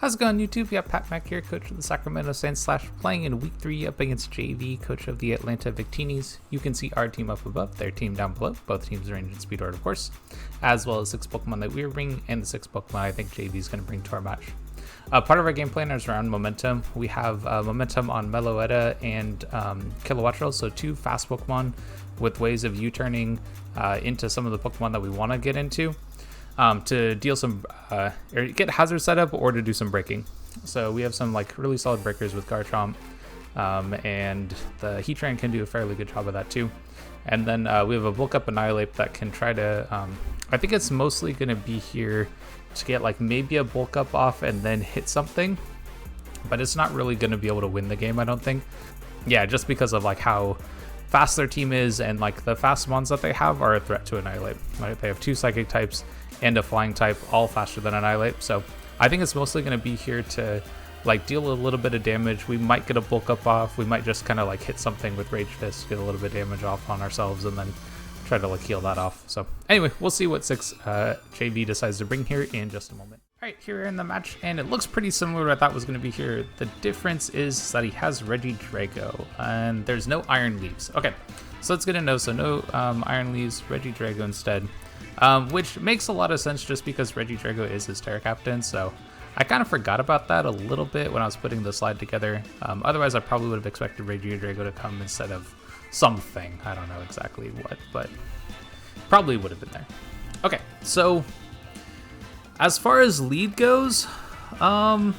How's it going, YouTube? Yeah, Pat Mack here, coach of the Sacramento Saints / playing in week 3 up against JayVee, coach of the Atlanta Victinis. You can see our team up above, their team down below. Both teams range in speed order, of course, as well as 6 Pokemon that we're bringing and the 6 Pokemon I think JayVee is going to bring to our match. Part of our game plan is around momentum. We have momentum on Meloetta and Kilowattrel, so 2 fast Pokemon with ways of U-turning into some of the Pokemon that we want to get into. To deal some, or get hazard setup or to do some breaking. So we have some like really solid breakers with Garchomp, and the Heatran can do a fairly good job of that too. And then we have a Bulk Up Annihilate that can try to, I think it's mostly going to be here to get like maybe a Bulk Up off and then hit something, but it's not really going to be able to win the game, I don't think. Yeah, just because of like how fast their team is, and like the fast mons that they have are a threat to Annihilate. Right? They have 2 Psychic types and a flying type, all faster than Annihilate. So I think it's mostly going to be here to like deal a little bit of damage. We might get a Bulk Up off. We might just kind of like hit something with Rage Fist, get a little bit of damage off on ourselves, and then try to like heal that off. So anyway, we'll see what 6 JayVee decides to bring here in just a moment. All right, here in the match, and it looks pretty similar to what I thought was going to be here. The difference is that he has Regidrago, and there's no Iron Leaves. Okay, so that's good to know. So no Iron Leaves, Regidrago instead. Which makes a lot of sense just because Regidrago is his Terra Captain, so I kind of forgot about that a little bit when I was putting the slide together. Otherwise, I probably would have expected Regidrago to come instead of something. I don't know exactly what, but probably would have been there. Okay, so as far as lead goes, I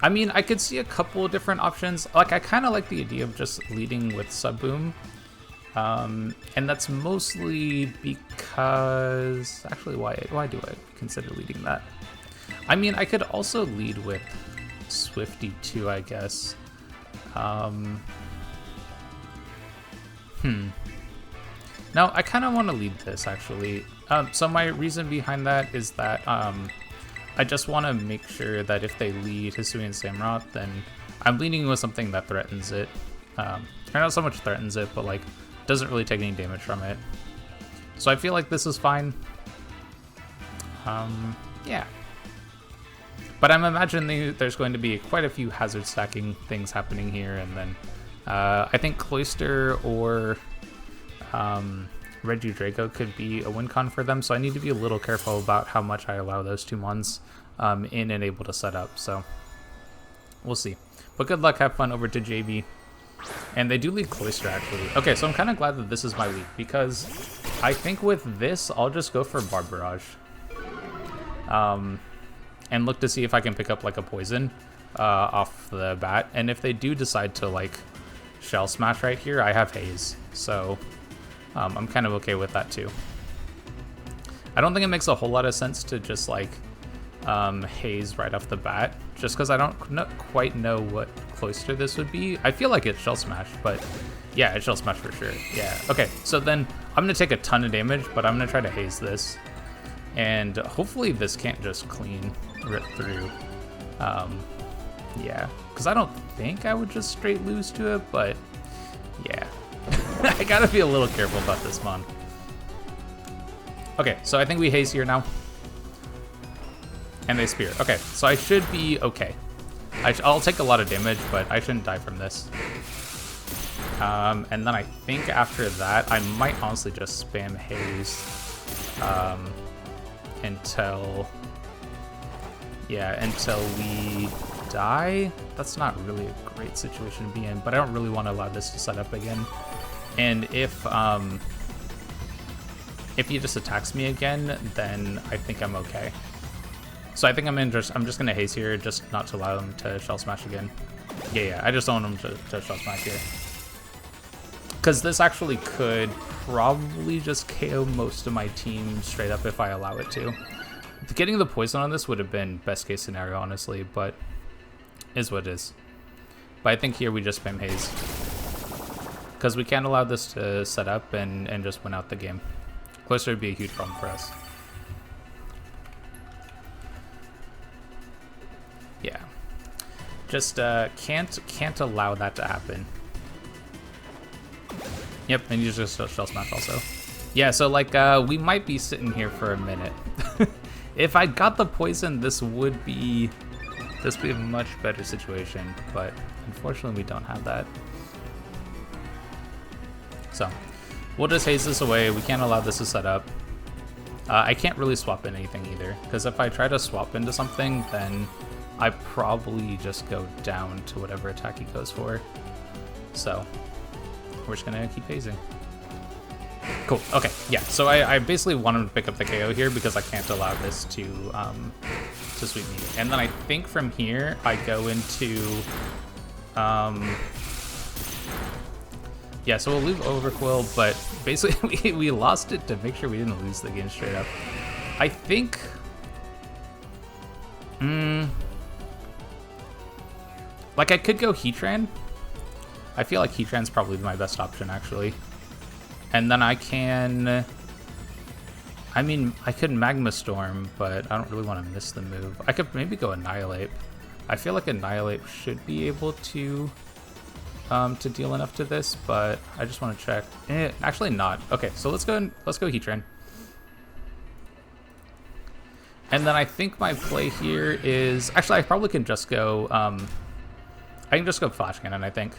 mean, I could see a couple of different options. Like, I kind of like the idea of just leading with Subboom. And that's mostly because, actually, why do I consider leading that? I mean, I could also lead with Swifty too, I guess. No, I kind of want to lead this, actually. So my reason behind that is that I just want to make sure that if they lead Hisuian Samurott, then I'm leading with something that threatens it. Or not so much threatens it, but like doesn't really take any damage from it. So I feel like this is fine. Yeah. But I'm imagining there's going to be quite a few hazard stacking things happening here, and then I think Cloyster or Regidrago could be a win con for them, so I need to be a little careful about how much I allow those 2 mons in and able to set up, so we'll see. But good luck, have fun over to JayVee. And they do lead Cloyster, actually. Okay, so I'm kind of glad that this is my lead, because I think with this, I'll just go for Barbarage. And look to see if I can pick up, like, a Poison off the bat. And if they do decide to, like, Shell Smash right here, I have Haze. So I'm kind of okay with that, too. I don't think it makes a whole lot of sense to just, like, Haze right off the bat, just because I don't quite know what Cloyster this would be. I feel like it's Shell Smash, but yeah, it's Shell Smash for sure. Yeah, okay, so then I'm going to take a ton of damage, but I'm going to try to Haze this, and hopefully this can't just clean rip through. Yeah, because I don't think I would just straight lose to it, but yeah. I gotta be a little careful about this mon. Okay, so I think we Haze here now. And they Spear. Okay, so I should be okay. I'll take a lot of damage, but I shouldn't die from this. And then I think after that, I might honestly just spam Haze until we die. That's not really a great situation to be in, but I don't really want to allow this to set up again. And if he just attacks me again, then I think I'm okay. So I think I'm just gonna Haze here, just not to allow him to Shell Smash again. Yeah, I just don't want him to Shell Smash here. Because this actually could probably just KO most of my team straight up if I allow it to. Getting the poison on this would have been best case scenario, honestly, but is what it is. But I think here we just spam Haze. Because we can't allow this to set up and just win out the game. Cloyster would be a huge problem for us. Yeah, just can't allow that to happen. Yep, and you just Shell Smash also. Yeah, so like we might be sitting here for a minute. If I got the poison, this would be a much better situation, but unfortunately we don't have that. So we'll just haze this away. We can't allow this to set up. I can't really swap in anything either, because if I try to swap into something, then I probably just go down to whatever attack he goes for. So we're just gonna keep hazing. Cool. Okay. Yeah. So I basically want him to pick up the KO here because I can't allow this to sweep me. And then I think from here I go into yeah. So we'll lose Overquill, but basically we lost it to make sure we didn't lose the game straight up. I think. Like I could go Heatran. I feel like Heatran's probably my best option actually. And then I can, I mean, I could Magma Storm, but I don't really want to miss the move. I could maybe go Annihilate. I feel like Annihilate should be able to deal enough to this, but I just want to check. Actually not. Okay, so let's go Heatran. And then I think my play here is, actually I probably can just go, I can just go Flash Cannon, I think.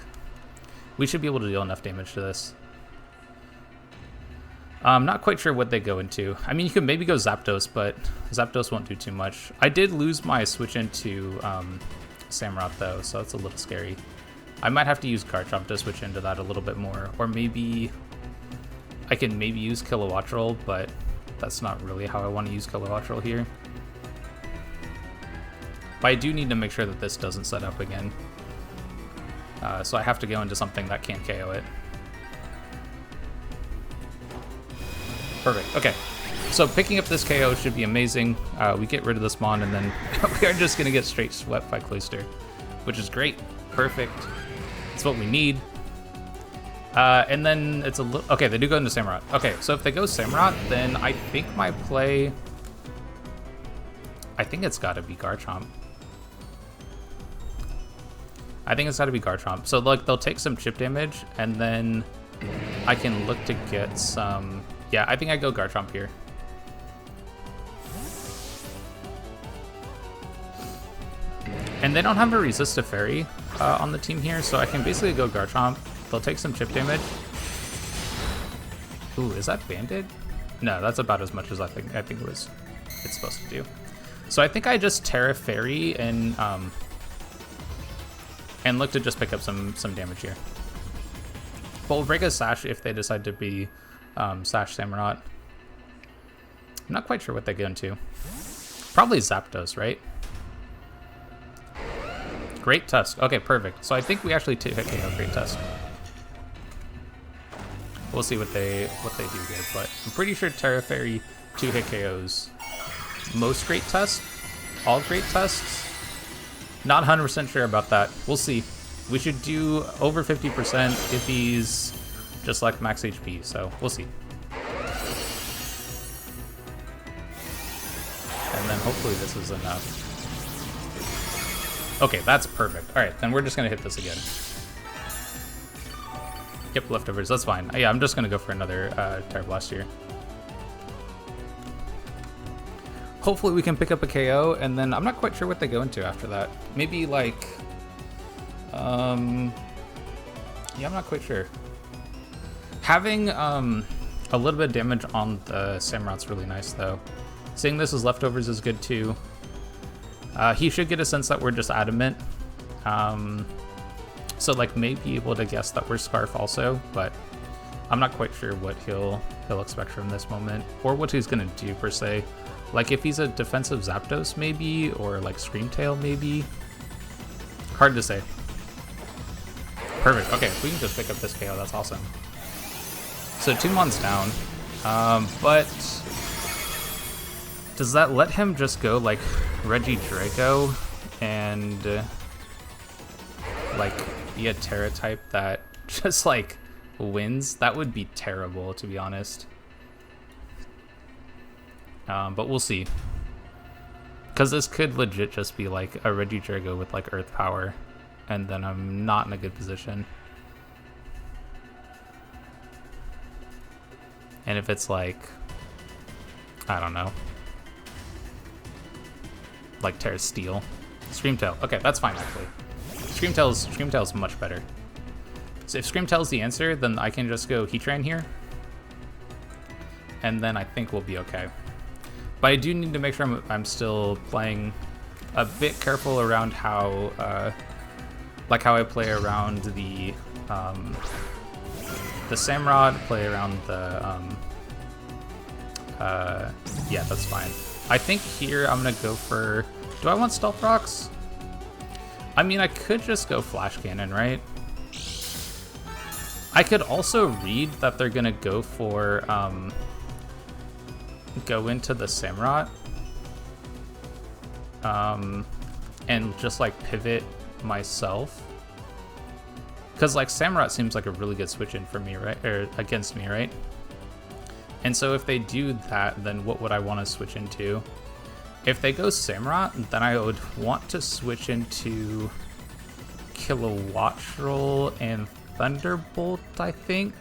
We should be able to deal enough damage to this. I'm not quite sure what they go into. I mean, you could maybe go Zapdos, but Zapdos won't do too much. I did lose my switch into Samurott, though, so it's a little scary. I might have to use Garchomp to switch into that a little bit more. Or maybe I can maybe use Kilowattrel, but that's not really how I want to use Kilowattrel here. But I do need to make sure that this doesn't set up again. So I have to go into something that can't KO it. Perfect. Okay. So picking up this KO should be amazing. We get rid of this Mon, and then we are just going to get straight swept by Cloyster, which is great. Perfect. It's what we need. And then it's a little... Okay, they do go into Samurott. Okay, so if they go Samurott, then I think my play... I think it's got to be Garchomp. I think it's got to be Garchomp. So, like, they'll take some chip damage, and then I can look to get some... Yeah, I think I go Garchomp here. And they don't have a Resist a Fairy on the team here, so I can basically go Garchomp. They'll take some chip damage. Ooh, is that Banded? No, that's about as much as I think it's supposed to do. So I think I just Terra Fairy and look to just pick up some damage here. But we'll break a Sash if they decide to be Sash Samurott. I'm not quite sure what they go into. Probably Zapdos, right? Great Tusk. Okay, perfect. So I think we actually hit KO Great Tusk. We'll see what they do here, but I'm pretty sure Terra Fairy 2-hit KOs most Great Tusk, all Great Tusks. Not 100% sure about that. We'll see. We should do over 50% if he's just like max HP, so we'll see. And then hopefully this is enough. Okay, that's perfect. All right, then we're just gonna hit this again. Yep, leftovers, that's fine. Yeah, I'm just gonna go for another Terra Blast here. Hopefully we can pick up a KO, and then I'm not quite sure what they go into after that. Maybe like, yeah, I'm not quite sure. Having a little bit of damage on the Samurott's really nice though. Seeing this as leftovers is good too. He should get a sense that we're just adamant. So like maybe able to guess that we're Scarf also, but I'm not quite sure what he'll expect from this moment or what he's gonna do per se. Like if he's a defensive Zapdos maybe, or like Screamtail maybe. Hard to say. Perfect. Okay, if we can just pick up this KO, that's awesome. So 2 Mons down, but does that let him just go like Regidrago and like be a Terra type that just like wins? That would be terrible, to be honest. But we'll see. Because this could legit just be like a Regidrago with like Earth Power, and then I'm not in a good position. And if it's like, I don't know. like Terra Steel. Screamtail. Okay, that's fine actually. Screamtail's much better. So if Screamtail's the answer, then I can just go Heatran here. And then I think we'll be okay. But I do need to make sure I'm still playing a bit careful around how, like how I play around the Samurott, play around the, yeah, that's fine. I think here I'm gonna go for, do I want Stealth Rocks? I mean, I could just go Flash Cannon, right? I could also read that they're gonna go for, go into the Samurott, and just like pivot myself. Because like Samurott seems like a really good switch in for me, right? Or against me, right? And so if they do that, then what would I want to switch into? If they go Samurott, then I would want to switch into Kilowattrel and Thunderbolt, I think.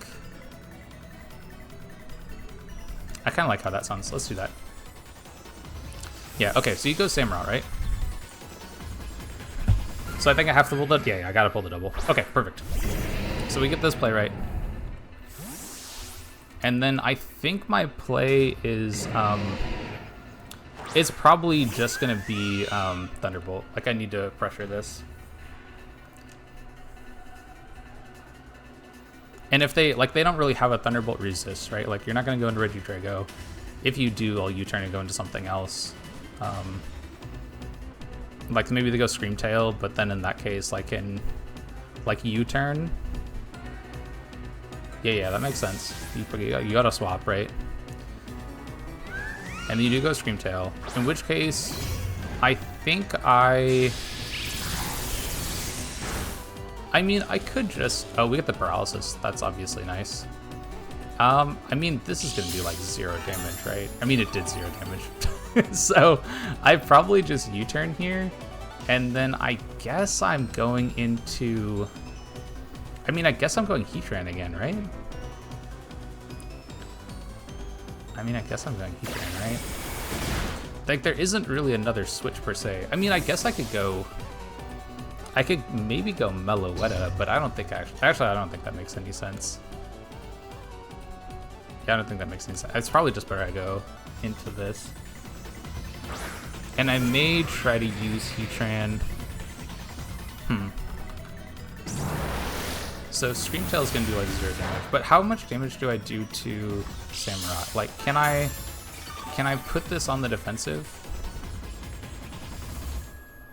I kind of like how that sounds. Let's do that. Yeah, okay, so you go Samurott, right? So I think I have to pull the... Yeah, I gotta pull the double. Okay, perfect. So we get this play right. And then I think my play is... it's probably just gonna be Thunderbolt. Like, I need to pressure this. And if they... Like, they don't really have a Thunderbolt resist, right? Like, you're not gonna go into Regidrago. If you do, I'll U-turn and go into something else. Like maybe they go Screamtail, but then in that case, like in like U-turn. Yeah, that makes sense. You gotta swap, right? And then you do go Screamtail. In which case, I think I mean, I could just... Oh, we get the paralysis. That's obviously nice. I mean, this is gonna do like 0 damage, right? I mean, it did 0 damage. So I probably just U-turn here, and then I guess I'm going into... I mean, I guess I'm going Heatran again, right? I mean, I guess I'm going Heatran, right? Like, there isn't really another switch per se. I mean, I guess I could go... I could maybe go Meloetta, but I don't think actually I don't think that makes any sense. Yeah, I don't think that makes any sense. It's probably just better I go into this. And I may try to use Heatran. So Screamtail is going to do like 0 damage. But how much damage do I do to Samurott? Like, can I put this on the defensive?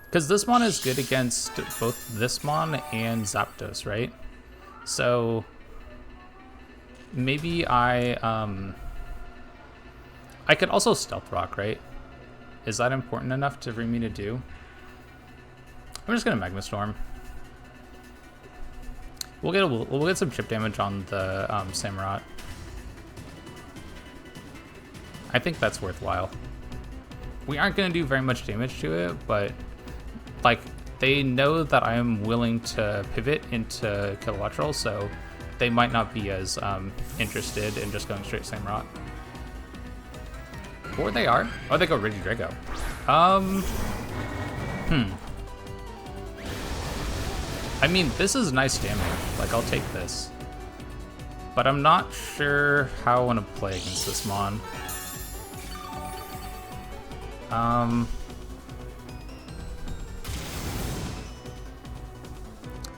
Because this mon is good against both this mon and Zapdos, right? So maybe I could also Stealth Rock, right? Is that important enough for me to do? I'm just gonna Magma Storm. We'll get some chip damage on the Samurott. I think that's worthwhile. We aren't gonna do very much damage to it, but like they know that I am willing to pivot into Kilowattrel, so they might not be as interested in just going straight Samurott. Or they are. Oh, they go Regidrago. I mean, this is nice damage. Like, I'll take this. But I'm not sure how I want to play against this mon.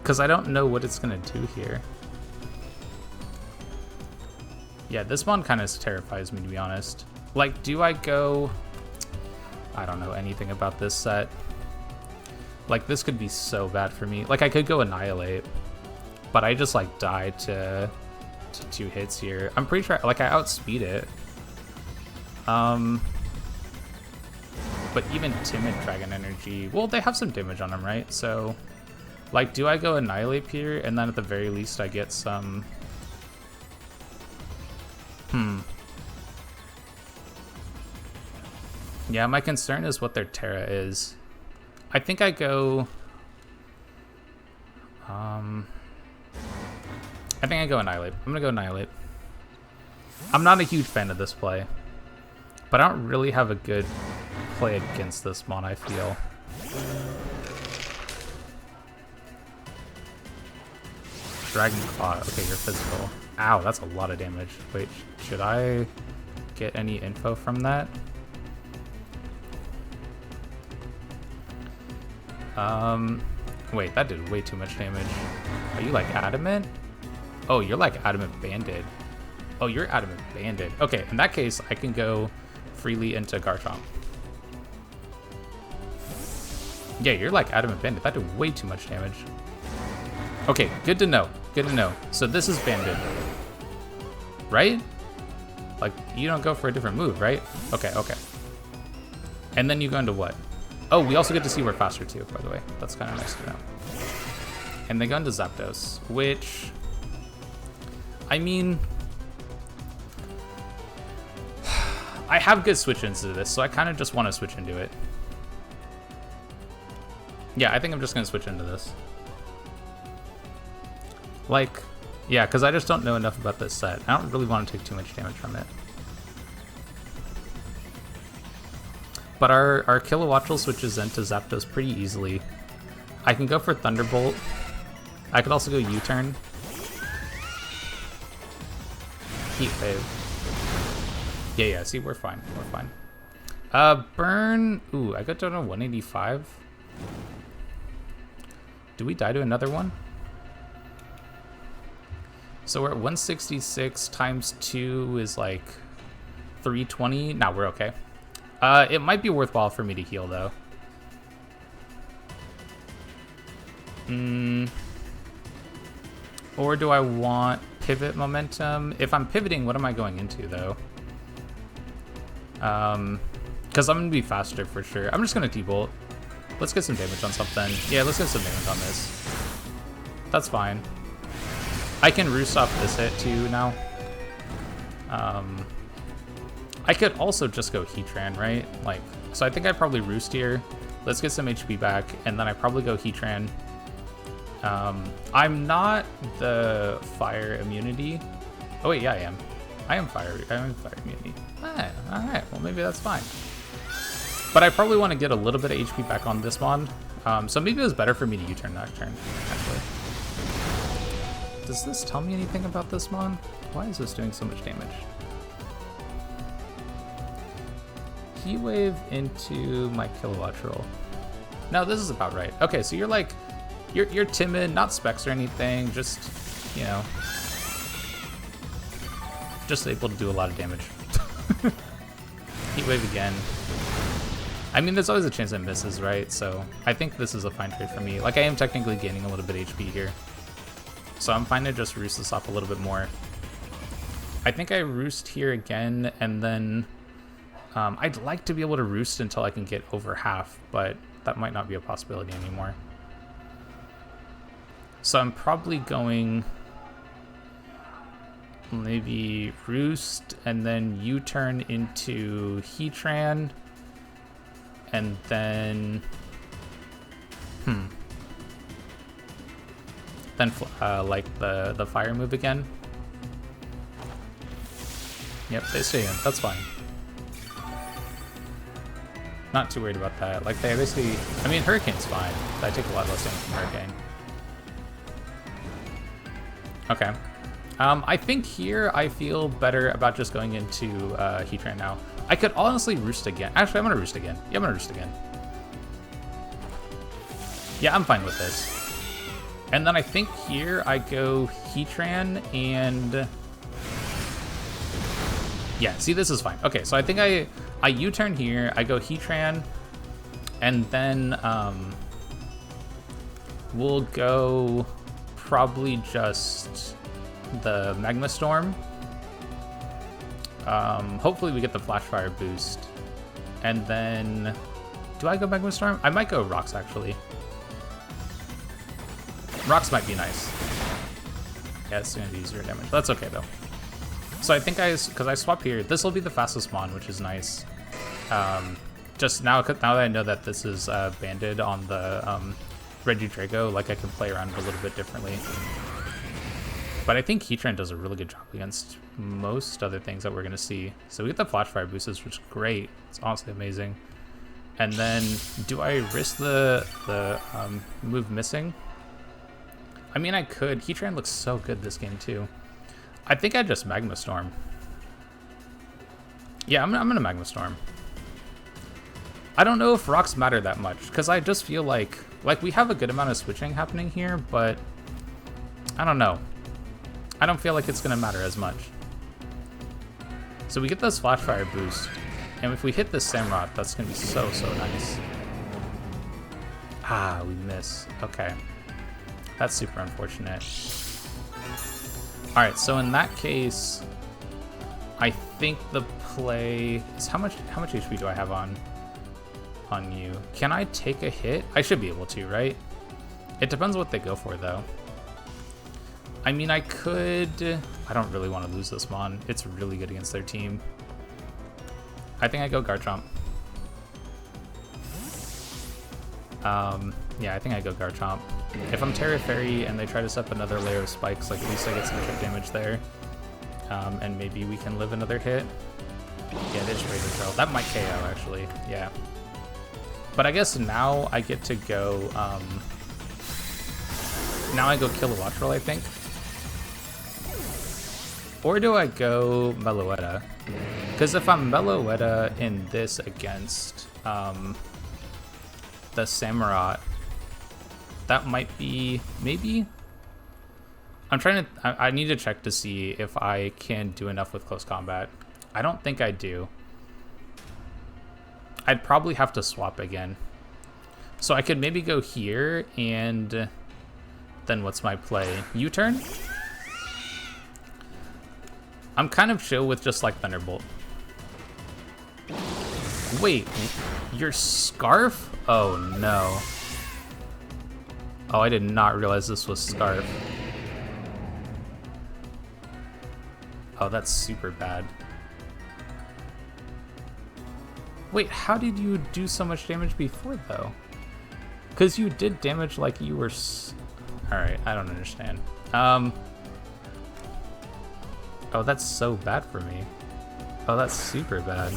Because I don't know what it's going to do here. Yeah, this mon kind of terrifies me, to be honest. Like, do I go... I don't know anything about this set. Like, this could be so bad for me. Like, I could go Annihilate, but I just, like, died to 2 hits here. I'm pretty sure, like, I outspeed it. But even Timid Dragon Energy... Well, they have some damage on them, right? So, like, do I go Annihilate here, and then at the very least I get some... Yeah, my concern is what their Terra is. I think I go... I think I go Annihilate. I'm gonna go Annihilate. I'm not a huge fan of this play, but I don't really have a good play against this mon, I feel. Dragon Claw. Okay, you're physical. Ow, that's a lot of damage. Wait, should I get any info from that? Wait, that did way too much damage. Are you like adamant? Oh, you're like adamant banded. Oh, you're adamant banded. Okay, in that case, I can go freely into Garchomp. Yeah, you're like adamant banded. That did way too much damage. Okay, good to know. Good to know. So this is banded, right? Like, you don't go for a different move, right? Okay, okay. And then you go into what? Oh, we also get to see we're faster too, by the way. That's kind of nice to know. And they go into Zapdos, which, I mean, I have good switch into this, so I kind of just want to switch into it. Yeah, I think I'm just going to switch into this. Like, yeah, because I just don't know enough about this set. I don't really want to take too much damage from it. But our Kilowattrel switches into Zapdos pretty easily. I can go for Thunderbolt. I could also go U-turn. Heat Wave. Yeah, see, we're fine. We're fine. Burn. Ooh, I got down to 185. Do we die to another one? So we're at 166 times 2 is like 320. Nah, we're okay. It might be worthwhile for me to heal, though. Or do I want pivot momentum? If I'm pivoting, what am I going into, though? Because I'm going to be faster for sure. I'm just going to T-Bolt. Let's get some damage on something. Yeah, let's get some damage on this. That's fine. I can roost off this hit, too, now. I could also just go Heatran, right? Like, so I think I'd probably roost here. Let's get some HP back, and then I probably go Heatran. I'm not the fire immunity. Oh wait, yeah, I am. I am fire immunity. Ah, all right, well maybe that's fine. But I probably want to get a little bit of HP back on this one. So maybe it was better for me to U-turn that turn, actually. Does this tell me anything about this mon? Why is this doing so much damage? Heat Wave into my Kilowattrel. No, this is about right. Okay, so you're like, you're timid, not specs or anything, just, you know, just able to do a lot of damage. Heat Wave again. I mean, there's always a chance it misses, right? So I think this is a fine trade for me. Like, I am technically gaining a little bit of HP here. So I'm fine to just roost this off a little bit more. I think I roost here again, and then I'd like to be able to roost until I can get over half, but that might not be a possibility anymore. So I'm probably going maybe roost and then U-turn into Heatran, and then then like the fire move again. Yep, they stay in. That's fine. Not too worried about that. Like, they basically, I mean, Hurricane's fine. I take a lot less damage from Hurricane. Okay. I think here I feel better about just going into Heatran now. I could honestly roost again. Actually, I'm gonna roost again. Yeah, I'm gonna roost again. Yeah, I'm fine with this. And then I think here I go Heatran and... Yeah, see, this is fine. Okay, so I think I U-turn here, I go Heatran, and then we'll go probably just the Magma Storm. Hopefully we get the Flash Fire boost. And then, do I go Magma Storm? I might go Rocks, actually. Rocks might be nice. Yeah, it's gonna do 0 damage. That's okay, though. So I think because I swap here, this will be the fastest mon, which is nice. Just now that I know that this is banded on the Regidrago, like I can play around a little bit differently. But I think Heatran does a really good job against most other things that we're gonna see. So we get the Flash Fire boosts, which is great. It's honestly amazing. And then, do I risk the move missing? I mean, I could. Heatran looks so good this game, too. I think I just Magma Storm. Yeah, I'm gonna Magma Storm. I don't know if rocks matter that much, because I just feel like we have a good amount of switching happening here, but I don't know. I don't feel like it's gonna matter as much. So we get this Flash Fire boost. And if we hit this Samurott, that's going to be so, so nice. Ah, we miss. Okay. That's super unfortunate. Alright, so in that case, I think the play is how much HP do I have on you? Can I take a hit? I should be able to, right? It depends what they go for, though. I mean, I could... I don't really want to lose this Mon. It's really good against their team. I think I go Garchomp. Yeah, I think I go Garchomp. If I'm Terra Fairy and they try to set up another layer of spikes, like at least I get some chip damage there. And maybe we can live another hit. Yeah, they just Razor Trail. That might KO, actually. Yeah. But I guess now I get to go... now I go Kilowattrel, I think. Or do I go Meloetta? Because if I'm Meloetta in this against the Samurott, that might be, maybe? I'm trying to, I need to check to see if I can do enough with close combat. I don't think I do. I'd probably have to swap again. So I could maybe go here, and then what's my play? U-turn? I'm kind of chill with just like Thunderbolt. Wait, your Scarf? Oh no. Oh, I did not realize this was Scarf. Oh, that's super bad. Wait, how did you do so much damage before though? Because you did damage like you were... Alright, I don't understand. Oh, that's so bad for me. Oh, that's super bad.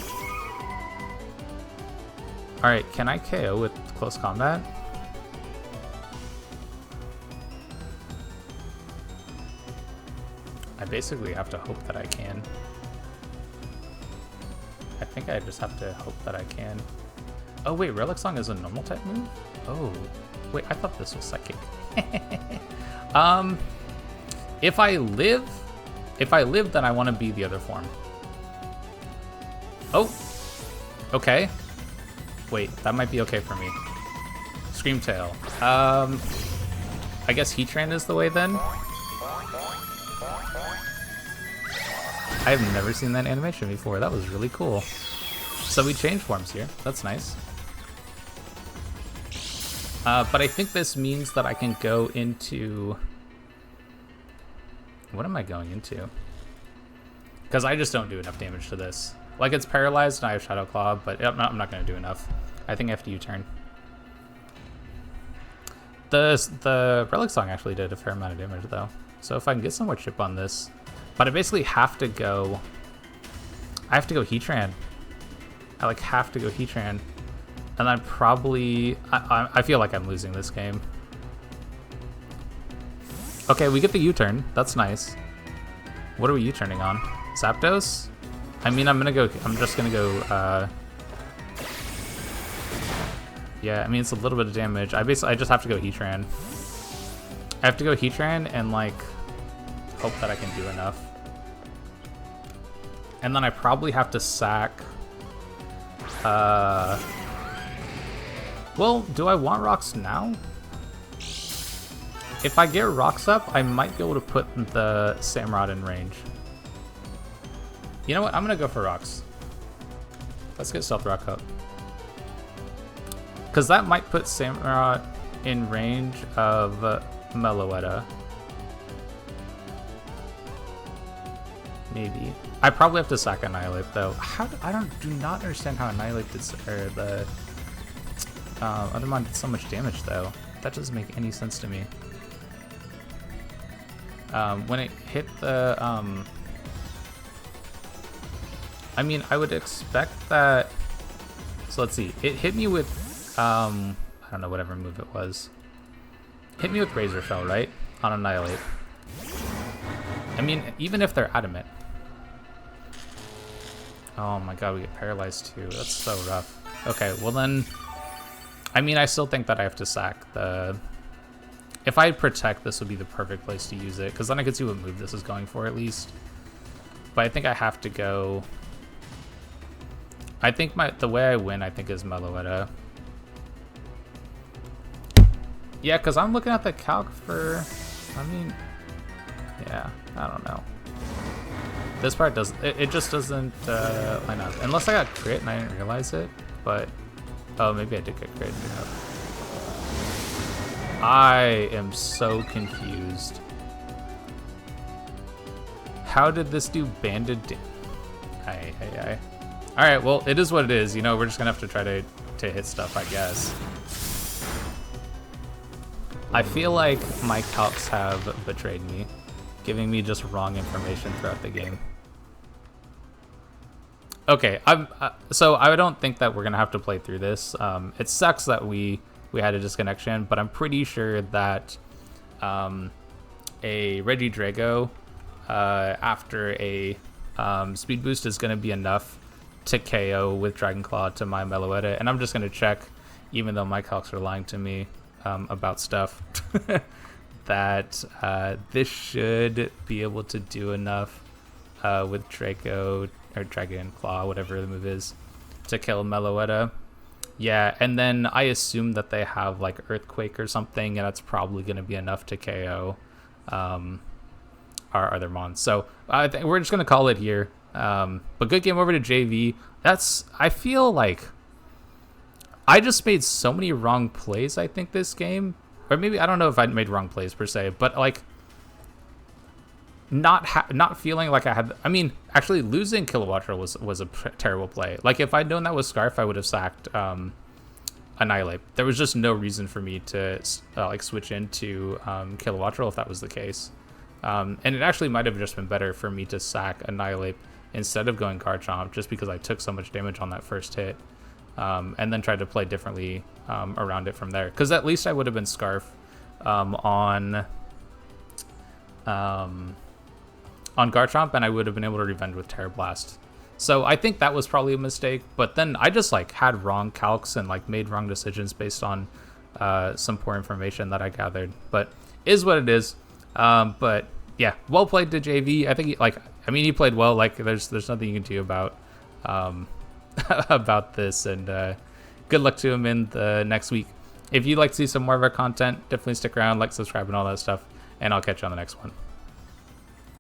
Alright, can I KO with close combat? I basically have to hope that I can. I think I just have to hope that I can. Oh wait, Relic Song is a normal type move? Oh, wait, I thought this was Psychic. If I live, then I want to be the other form. Oh, okay. Wait, that might be okay for me. Screamtail. I guess Heatran is the way then? I've never seen that animation before. That was really cool. So we changed forms here. That's nice. But I think this means that I can go into... What am I going into? Because I just don't do enough damage to this. Like, it's paralyzed and I have Shadow Claw, but I'm not going to do enough. I think I have to U-turn. The Relic Song actually did a fair amount of damage, though. So if I can get some more chip on this... But I basically have to go... I have to go Heatran. I, like, have to go Heatran. And then probably... I feel like I'm losing this game. Okay, we get the U-turn. That's nice. What are we U-turning on? Zapdos? I mean, I'm just gonna go, yeah, I mean, it's a little bit of damage. I just have to go Heatran. I have to go Heatran and, like, hope that I can do enough. And then I probably have to sack... Well, do I want rocks now? If I get rocks up, I might be able to put the Samurott in range. You know what? I'm gonna go for rocks. Let's get Stealth Rock up. Because that might put Samurott in range of Meloetta. Maybe. I probably have to sack Annihilate though. I do not understand how Annihilate did, or the other mon did so much damage though. That doesn't make any sense to me. When it hit the I mean, I would expect that So let's see. It hit me with, I don't know, whatever move it was. Hit me with Razor Shell, right? On Annihilate. I mean, even if they're adamant. Oh my god, we get paralyzed too. That's so rough. Okay, well then, I mean, I still think that I have to sack the... If I protect, this would be the perfect place to use it, because then I could see what move this is going for at least. But I think I have to go... I think the way I win, I think, is Meloetta. Yeah, because I'm looking at the calc for... I mean... Yeah, I don't know. This part does... It just doesn't line up. Unless I got crit and I didn't realize it, but... Oh, maybe I did get crit. Yeah. I am so confused. How did this do banded... Aye. Alright, well, it is what it is. You know, we're just gonna have to try to hit stuff, I guess. I feel like my calcs have betrayed me, giving me just wrong information throughout the game. Okay, so I don't think that we're gonna have to play through this. It sucks that we had a disconnection, but I'm pretty sure that a Regidrago after a speed boost is gonna be enough to KO with Dragon Claw to my Meloetta, and I'm just gonna check, even though my calcs are lying to me about stuff, that this should be able to do enough with Draco or Dragon Claw, whatever the move is, to kill Meloetta. Yeah, and then I assume that they have like Earthquake or something, and that's probably gonna be enough to KO our other mons. So I think we're just gonna call it here. But good game over to JayVee. I feel like I just made so many wrong plays, I think, this game. Or maybe, I don't know if I made wrong plays per se, but like not feeling like I had... I mean, actually losing Kilowattra was a terrible play. Like if I'd known that was Scarf, I would have sacked Annihilate. There was just no reason for me to like switch into Kilowattra if that was the case. And it actually might have just been better for me to sack Annihilate instead of going Garchomp, just because I took so much damage on that first hit, and then tried to play differently around it from there. Because at least I would have been Scarf on Garchomp, and I would have been able to revenge with Terra Blast. So I think that was probably a mistake, but then I just like had wrong calcs and like made wrong decisions based on some poor information that I gathered. But is what it is. But yeah, well played to JayVee. I think he played well. Like there's nothing you can do about about this, and good luck to him in the next week. If you'd like to see some more of our content, definitely stick around, like, subscribe, and all that stuff, and I'll catch you on the next one.